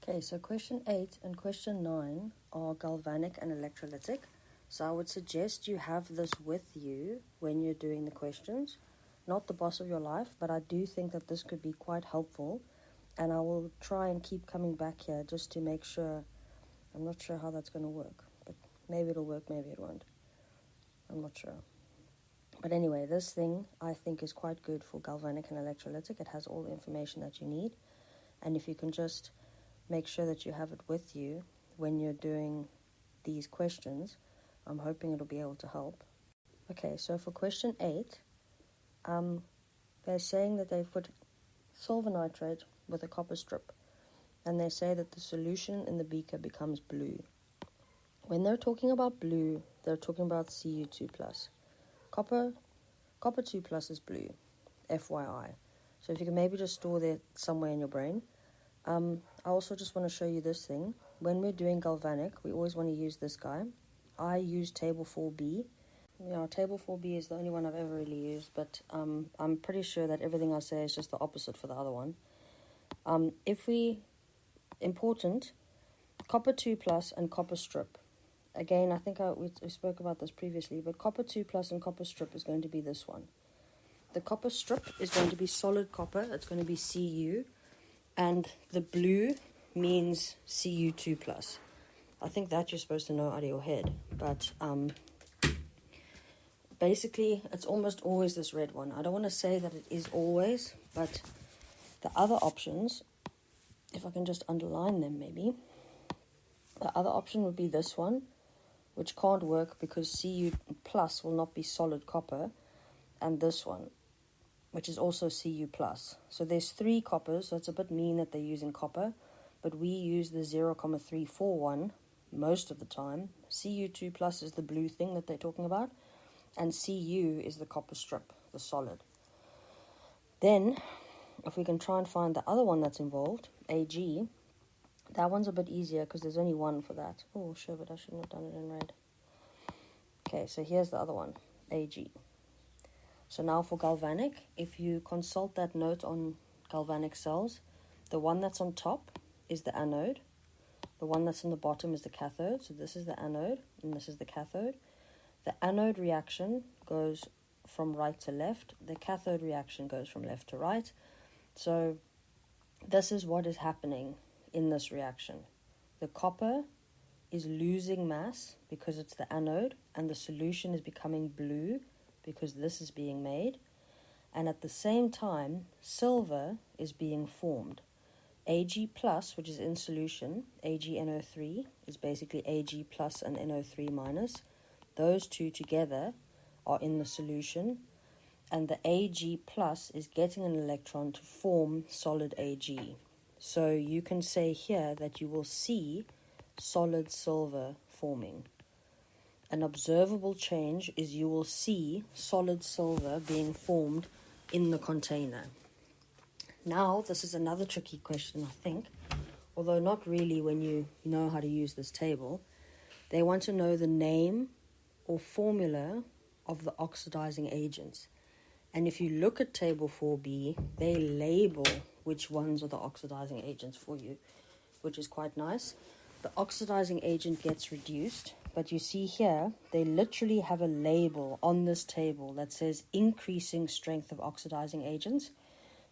Okay, so question 8 and question 9 are galvanic and electrolytic. So I would suggest you have this with you when you're doing the questions. Not the boss of your life, but I do think that this could be quite helpful. And I will try and keep coming back here just to make sure. I'm not sure how that's going to work, but maybe it'll work, maybe it won't. I'm not sure. But anyway, this thing I think is quite good for galvanic and electrolytic. It has all the information that you need. And if you can just make sure that you have it with you when you're doing these questions, I'm hoping it'll be able to help. Okay, so for question 8, they're saying that they've put silver nitrate with a copper strip, and they say that the solution in the beaker becomes blue. When they're talking about blue, they're talking about Cu2+. Copper 2+ is blue, FYI. So if you can maybe just store that somewhere in your brain. I also just want to show you this thing. When we're doing galvanic, we always want to use this guy. I use table 4B. Yeah, table 4B is the only one I've ever really used, but I'm pretty sure that everything I say is just the opposite for the other one. Important, copper 2+ and copper strip. Again, I think we spoke about this previously, but copper 2+ and copper strip is going to be this one. The copper strip is going to be solid copper. It's going to be Cu. And the blue means Cu2+. I think that you're supposed to know out of your head. But basically, it's almost always this red one. I don't want to say that it is always, but the other options, if I can just underline them maybe, the other option would be this one, which can't work because Cu+ will not be solid copper, and this one, which is also Cu+. So there's 3 coppers, so it's a bit mean that they're using copper, but we use the 0,341 most of the time. Cu2+ is the blue thing that they're talking about, and Cu is the copper strip, the solid. Then, if we can try and find the other one that's involved, Ag, that one's a bit easier because there's only one for that. Oh, sure, but I shouldn't have done it in red. Okay, so here's the other one, Ag. So now for galvanic, if you consult that note on galvanic cells, the one that's on top is the anode. The one that's on the bottom is the cathode. So this is the anode and this is the cathode. The anode reaction goes from right to left. The cathode reaction goes from left to right. So this is what is happening in this reaction. The copper is losing mass because it's the anode, and the solution is becoming blue because this is being made, and at the same time silver is being formed. Ag+, which is in solution, AgNO3 is basically Ag+ and NO3-. Those two together are in the solution, and the Ag+ is getting an electron to form solid Ag. So you can say here that you will see solid silver forming. An observable change is you will see solid silver being formed in the container. Now, this is another tricky question, I think, although not really when you know how to use this table. They want to know the name or formula of the oxidizing agents. And if you look at table 4B, they label which ones are the oxidizing agents for you, which is quite nice. The oxidizing agent gets reduced, but you see here, they literally have a label on this table that says increasing strength of oxidizing agents.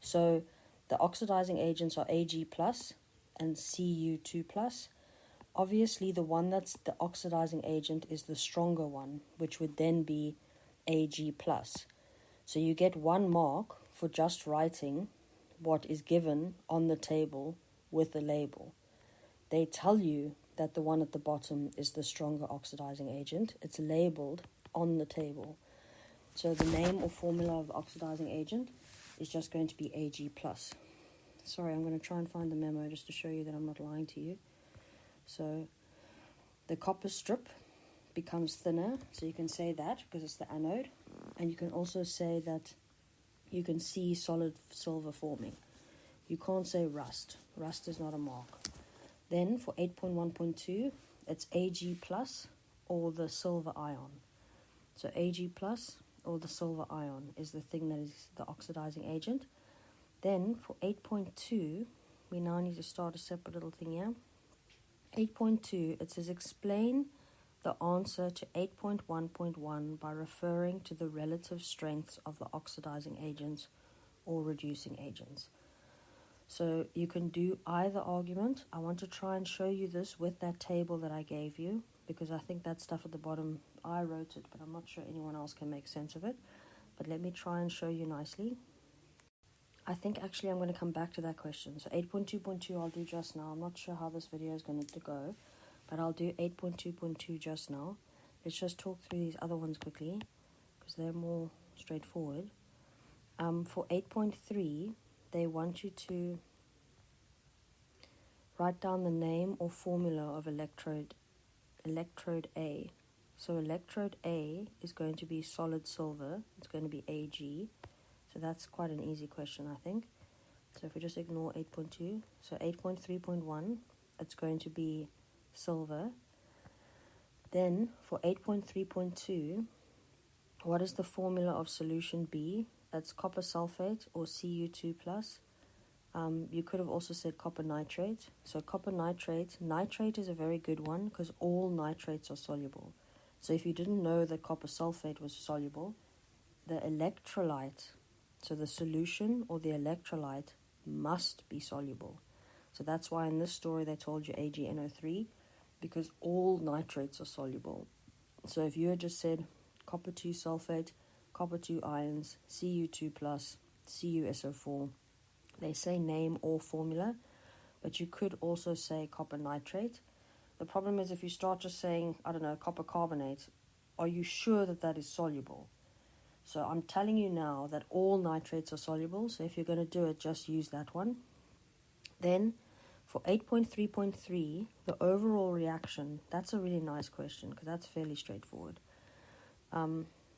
So the oxidizing agents are Ag+ and Cu2+. Obviously, the one that's the oxidizing agent is the stronger one, which would then be Ag+. So you get 1 mark for just writing what is given on the table with the label. They tell you that the one at the bottom is the stronger oxidizing agent. It's labeled on the table. So the name or formula of the oxidizing agent is just going to be Ag+. Sorry, I'm going to try and find the memo just to show you that I'm not lying to you. So the copper strip becomes thinner, so you can say that because it's the anode. And you can also say that you can see solid silver forming. You can't say rust. Rust is not a mark. Then for 8.1.2, it's Ag+ or the silver ion. So Ag+ or the silver ion is the thing that is the oxidizing agent. Then for 8.2, we now need to start a separate little thing here. 8.2, it says explain the answer to 8.1.1 by referring to the relative strengths of the oxidizing agents or reducing agents. So you can do either argument. I want to try and show you this with that table that I gave you, because I think that stuff at the bottom, I wrote it, but I'm not sure anyone else can make sense of it. But let me try and show you nicely. I think actually I'm going to come back to that question. So 8.2.2 I'll do just now. I'm not sure how this video is going to go, but I'll do 8.2.2 just now. Let's just talk through these other ones quickly, because they're more straightforward. For 8.3, they want you to write down the name or formula of electrode A. So electrode A is going to be solid silver. It's going to be Ag. So that's quite an easy question, I think. So if we just ignore 8.2, so 8.3.1, it's going to be silver. Then for 8.3.2, what is the formula of solution B? That's copper sulfate or Cu2+. You could have also said copper nitrate. So copper nitrate is a very good one because all nitrates are soluble. So if you didn't know that copper sulfate was soluble, the electrolyte, so the solution or the electrolyte must be soluble. So that's why in this story they told you AgNO3, because all nitrates are soluble. So if you had just said copper 2 sulfate, copper 2 ions, Cu2+, CuSO4, they say name or formula, but you could also say copper nitrate. The problem is if you start just saying, I don't know, copper carbonate, are you sure that that is soluble? So I'm telling you now that all nitrates are soluble, so if you're going to do it, just use that one. Then for 8.3.3, the overall reaction, that's a really nice question because that's fairly straightforward.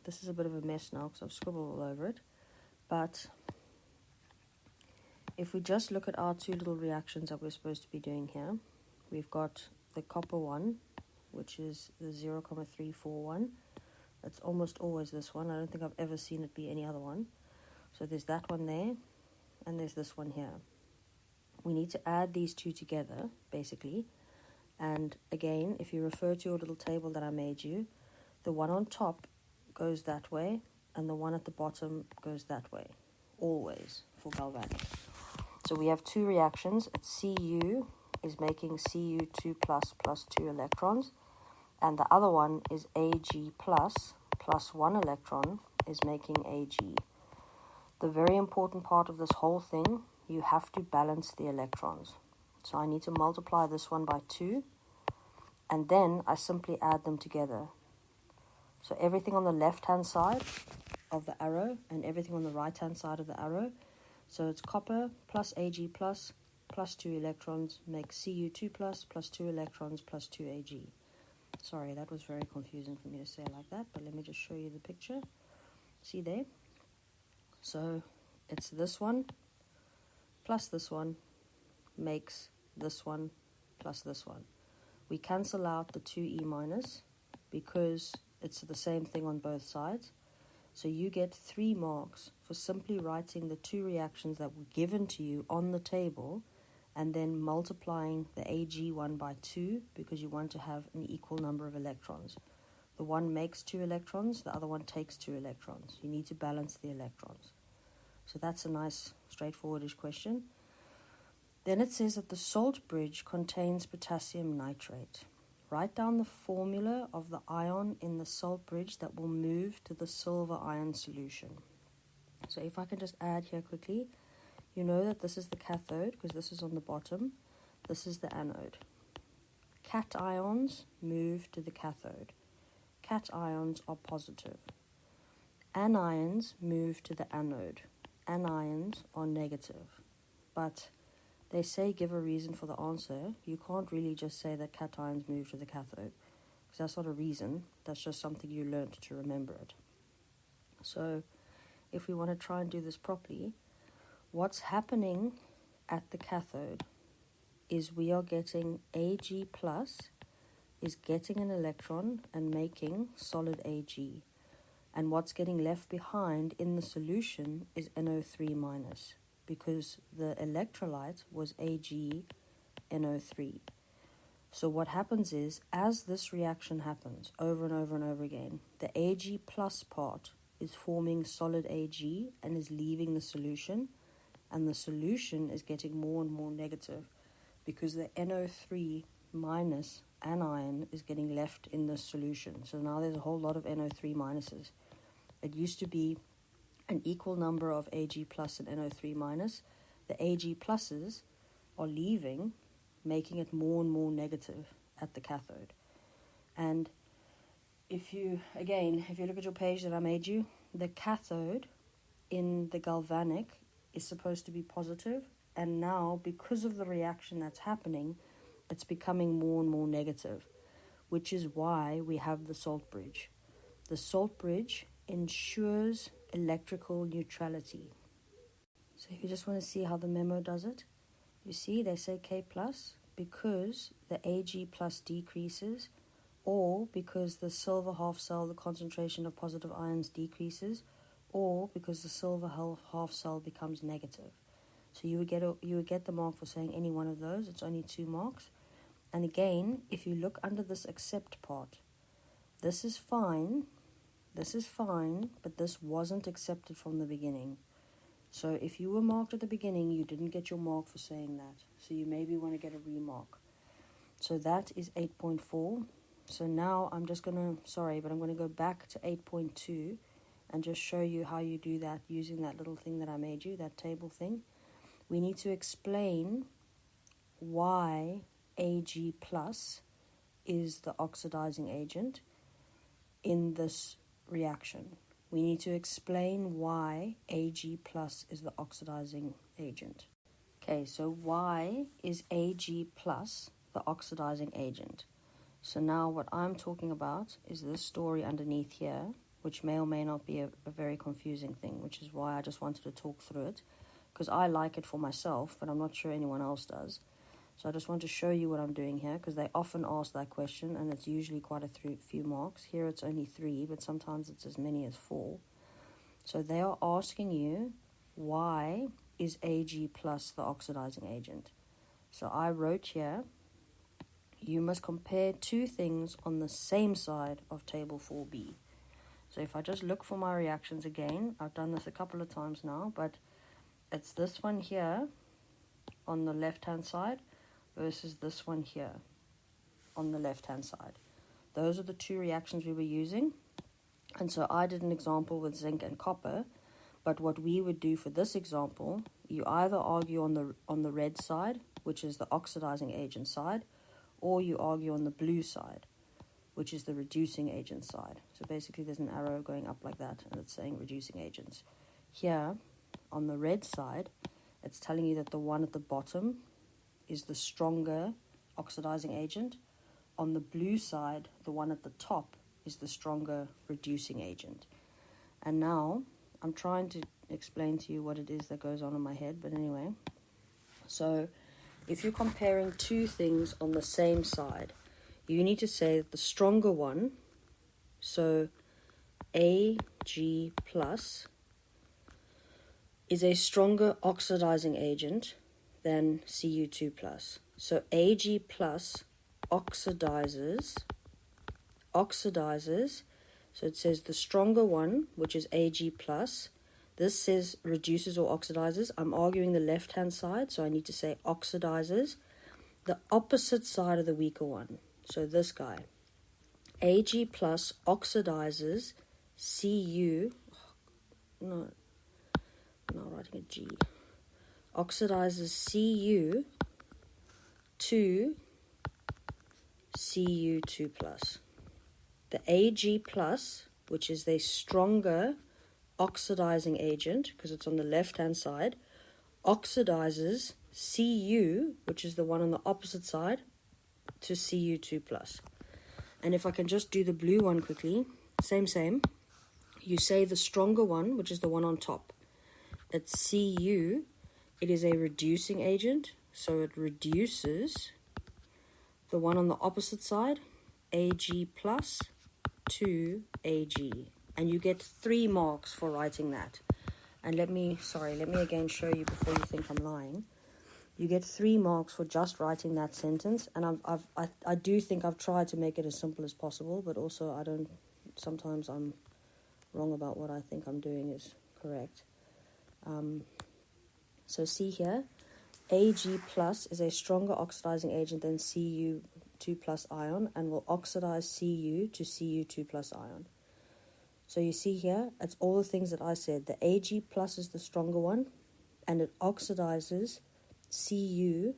This is a bit of a mess now because I've scribbled all over it, but if we just look at our two little reactions that we're supposed to be doing here, we've got the copper one, which is the 0.341. It's almost always this one. I don't think I've ever seen it be any other one. So there's that one there, and there's this one here. We need to add these two together, basically. And again, if you refer to your little table that I made you, the one on top goes that way, and the one at the bottom goes that way, always, for galvanic. So we have two reactions. It's Cu is making Cu2 plus 2 electrons, and the other one is Ag plus 1 electron is making Ag. The very important part of this whole thing, you have to balance the electrons. So I need to multiply this one by 2, and then I simply add them together. So everything on the left-hand side of the arrow and everything on the right-hand side of the arrow. So it's copper plus Ag plus 2 electrons makes Cu2 plus 2 electrons plus 2 Ag. Sorry, that was very confusing for me to say like that, but let me just show you the picture. See there? So it's this one plus this one makes this one plus this one. We cancel out the 2E minus because it's the same thing on both sides. So you get 3 marks for simply writing the two reactions that were given to you on the table and then multiplying the Ag1 by 2 because you want to have an equal number of electrons. The one makes 2 electrons, the other one takes 2 electrons. You need to balance the electrons. So that's a nice, straightforwardish question. Then it says that the salt bridge contains potassium nitrate. Write down the formula of the ion in the salt bridge that will move to the silver ion solution. So if I can just add here quickly, you know that this is the cathode because this is on the bottom. This is the anode. Cations move to the cathode. Cations are positive. Anions move to the anode. Anions are negative. But they say give a reason for the answer. You can't really just say that cations move to the cathode because that's not a reason. That's just something you learned to remember it. So if we want to try and do this properly, what's happening at the cathode is we are getting Ag plus is getting an electron and making solid Ag. And what's getting left behind in the solution is NO3 minus because the electrolyte was AgNO3. So what happens is, as this reaction happens over and over and over again, the Ag plus part is forming solid Ag and is leaving the solution, and the solution is getting more and more negative because the NO3 minus anion is getting left in the solution. So now there's a whole lot of NO3 minuses. It used to be an equal number of Ag plus and NO3 minus. The Ag pluses are leaving, making it more and more negative at the cathode. And if you look at your page that I made you, the cathode in the galvanic is supposed to be positive, and now because of the reaction that's happening, it's becoming more and more negative, which is why we have the salt bridge. The salt bridge ensures electrical neutrality. So if you just want to see how the memo does it, you see they say K plus because the Ag plus decreases, or because the silver half cell, the concentration of positive ions decreases, or because the silver half cell becomes negative. So you would get the mark for saying any one of those. It's only 2 marks. And again, if you look under this accept part, this is fine, but this wasn't accepted from the beginning. So if you were marked at the beginning, you didn't get your mark for saying that. So you maybe want to get a remark. So that is 8.4. So now I'm going to go back to 8.2 and just show you how you do that using that little thing that I made you, that table thing. We need to explain why Ag plus is the oxidizing agent in this reaction. We need to explain why Ag plus is the oxidizing agent. Okay, so why is Ag plus the oxidizing agent? So now what I'm talking about is this story underneath here, which may or may not be a very confusing thing, which is why I just wanted to talk through it, because I like it for myself, but I'm not sure anyone else does. So I just want to show you what I'm doing here, because they often ask that question, and it's usually quite a few marks. Here it's only 3, but sometimes it's as many as 4. So they are asking you, why is Ag plus the oxidizing agent? So I wrote here, you must compare 2 things on the same side of table 4b. So if I just look for my reactions again, I've done this a couple of times now, but it's this one here on the left-hand side versus this one here on the left-hand side. Those are the 2 reactions we were using. And so I did an example with zinc and copper, but what we would do for this example, you either argue on the red side, which is the oxidizing agent side, or you argue on the blue side, which is the reducing agent side. So basically there's an arrow going up like that, and it's saying reducing agents. Here, on the red side, it's telling you that the one at the bottom is the stronger oxidizing agent. On the blue side, the one at the top is the stronger reducing agent. And now, I'm trying to explain to you what it is that goes on in my head, but anyway. So, if you're comparing 2 things on the same side, you need to say that the stronger one, so Ag plus, is a stronger oxidizing agent than Cu2 plus. So Ag plus oxidizes, so it says the stronger one, which is Ag plus, this says reduces or oxidizes. I'm arguing the left-hand side, so I need to say oxidizes. The opposite side of the weaker one, so this guy. Ag plus oxidizes Cu, not writing a G, oxidizes Cu to Cu2 plus. The Ag plus, which is the stronger oxidizing agent, because it's on the left-hand side, oxidizes Cu, which is the one on the opposite side, to Cu2 plus. And if I can just do the blue one quickly, same. You say the stronger one, which is the one on top. It's Cu. It is a reducing agent, so it reduces the one on the opposite side, Ag plus, to Ag. And you get 3 marks for writing that. And let me again show you before you think I'm lying. You get 3 marks for just writing that sentence, and I do think I've tried to make it as simple as possible, but also sometimes I'm wrong about what I think I'm doing is correct. So see here, Ag plus is a stronger oxidizing agent than Cu2 plus ion and will oxidize Cu to Cu2 plus ion. So you see here, it's all the things that I said. The Ag plus is the stronger one, and it oxidizes Cu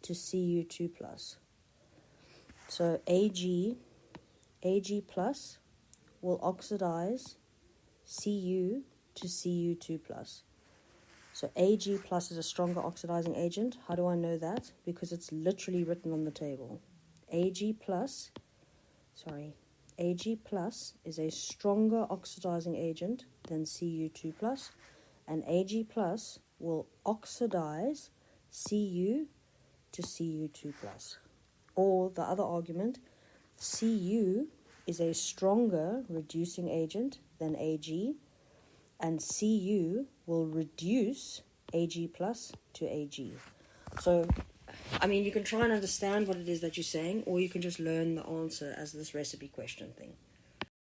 to Cu2 plus. So Ag plus will oxidize Cu to Cu2 plus. So Ag plus is a stronger oxidizing agent. How do I know that? Because it's literally written on the table. Ag plus is a stronger oxidizing agent than Cu2 plus, and Ag plus will oxidize Cu to Cu2 plus. Or the other argument, Cu is a stronger reducing agent than Ag, and Cu will reduce Ag plus to Ag. So, I mean, you can try and understand what it is that you're saying, or you can just learn the answer as this recipe question thing.